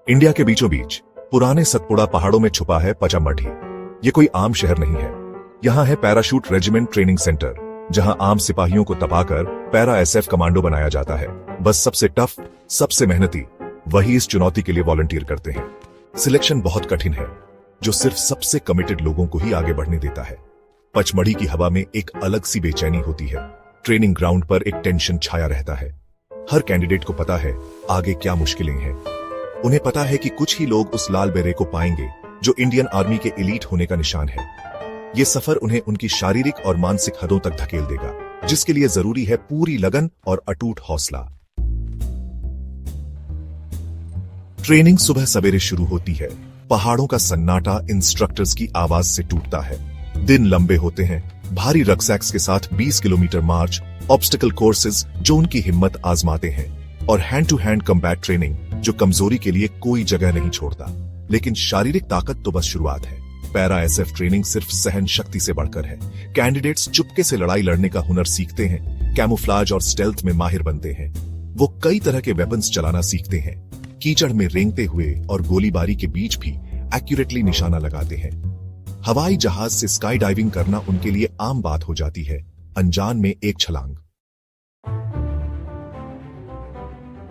India के बीचों बीच पुराने सतपुड़ा पहाड़ों में छुपा है पचामढ़ी। ये कोई आम शहर नहीं है। यहाँ है पैराशूट रेजिमेंट ट्रेनिंग सेंटर, जहाँ आम सिपाहियों को तपाकर पैरा एसएफ कमांडो बनाया जाता है। बस सबसे टफ, सबसे मेहनती वही इस चुनौती के लिए वॉलंटियर करते हैं। सिलेक्शन बहुत कठिन है, जो सिर्फ सबसे कमिटेड लोगों को ही आगे बढ़ने देता है। पचमढ़ी की हवा में एक अलग सी बेचैनी होती है। ट्रेनिंग ग्राउंड पर एक टेंशन छाया रहता है। हर कैंडिडेट को पता है आगे क्या मुश्किलें हैं। उन्हें पता है कि कुछ ही लोग उस लाल बेरे को पाएंगे जो इंडियन आर्मी के एलीट होने का निशान है। ये सफर उन्हें उनकी शारीरिक और मानसिक हदों तक धकेल देगा, जिसके लिए जरूरी है पूरी लगन और अटूट हौसला। ट्रेनिंग सुबह सवेरे शुरू होती है। पहाड़ों का सन्नाटा इंस्ट्रक्टर्स की आवाज से टूटता है। दिन लंबे होते हैं, भारी रक्सैक्स के साथ 20 किलोमीटर मार्च, ऑब्स्टिकल कोर्सेज जो उनकी हिम्मत आजमाते हैं, और hand to hand combat training जो कमजोरी के लिए कोई जगह नहीं छोड़ता। लेकिन शारीरिक ताकत तो बस शुरुआत है। पैरा एसएफ ट्रेनिंग सिर्फ सहन शक्ति से बढ़कर है। कैंडिडेट्स चुपके से लड़ाई लड़ने का हुनर सीखते हैं, कैमोफ्लाज और स्टेल्थ में माहिर बनते हैं। वो कई तरह के वेपन्स चलाना सीखते हैं, कीचड़ में रेंगते हुए और गोलीबारी के बीच भी एक्यूरेटली निशाना लगाते हैं। हवाई जहाज से स्काई डाइविंग करना उनके लिए आम बात हो जाती है, अनजान में एक छलांग।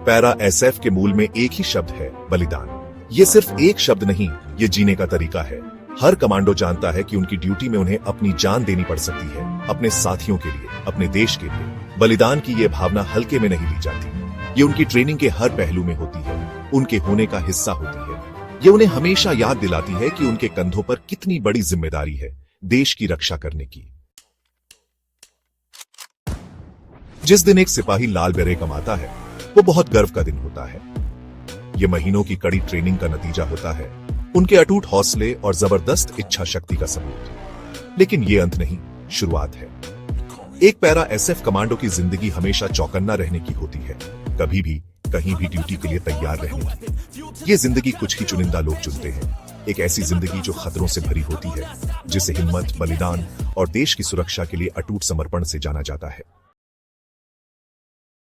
पैरा एसएफ के मूल में एक ही शब्द है, बलिदान। ये सिर्फ एक शब्द नहीं, ये जीने का तरीका है। हर कमांडो जानता है कि उनकी ड्यूटी में उन्हें अपनी जान देनी पड़ सकती है, अपने साथियों के लिए, अपने देश के लिए। बलिदान की ये भावना हल्के में नहीं ली जाती। ये उनकी ट्रेनिंग के हर पहलू में होती है, उनके होने का हिस्सा होती है। ये उन्हें हमेशा याद दिलाती है कि उनके कंधों पर कितनी बड़ी जिम्मेदारी है देश की रक्षा करने की। जिस दिन एक सिपाही लाल बेरे कमाता है, वो बहुत गर्व का दिन होता है। ये महीनों की कड़ी ट्रेनिंग का नतीजा होता है, उनके अटूट हौसले और जबरदस्त इच्छा शक्ति का सबूत। लेकिन ये अंत नहीं, शुरुआत है। एक पैरा एसएफ कमांडो की जिंदगी हमेशा चौकन्ना रहने की होती है, कभी भी कहीं भी ड्यूटी के लिए तैयार रहने की। ये जिंदगी कुछ ही चुनिंदा लोग चुनते हैं, एक ऐसी जिंदगी जो खतरों से भरी होती है, जिसे हिम्मत, बलिदान और देश की सुरक्षा के लिए अटूट समर्पण से जाना जाता है।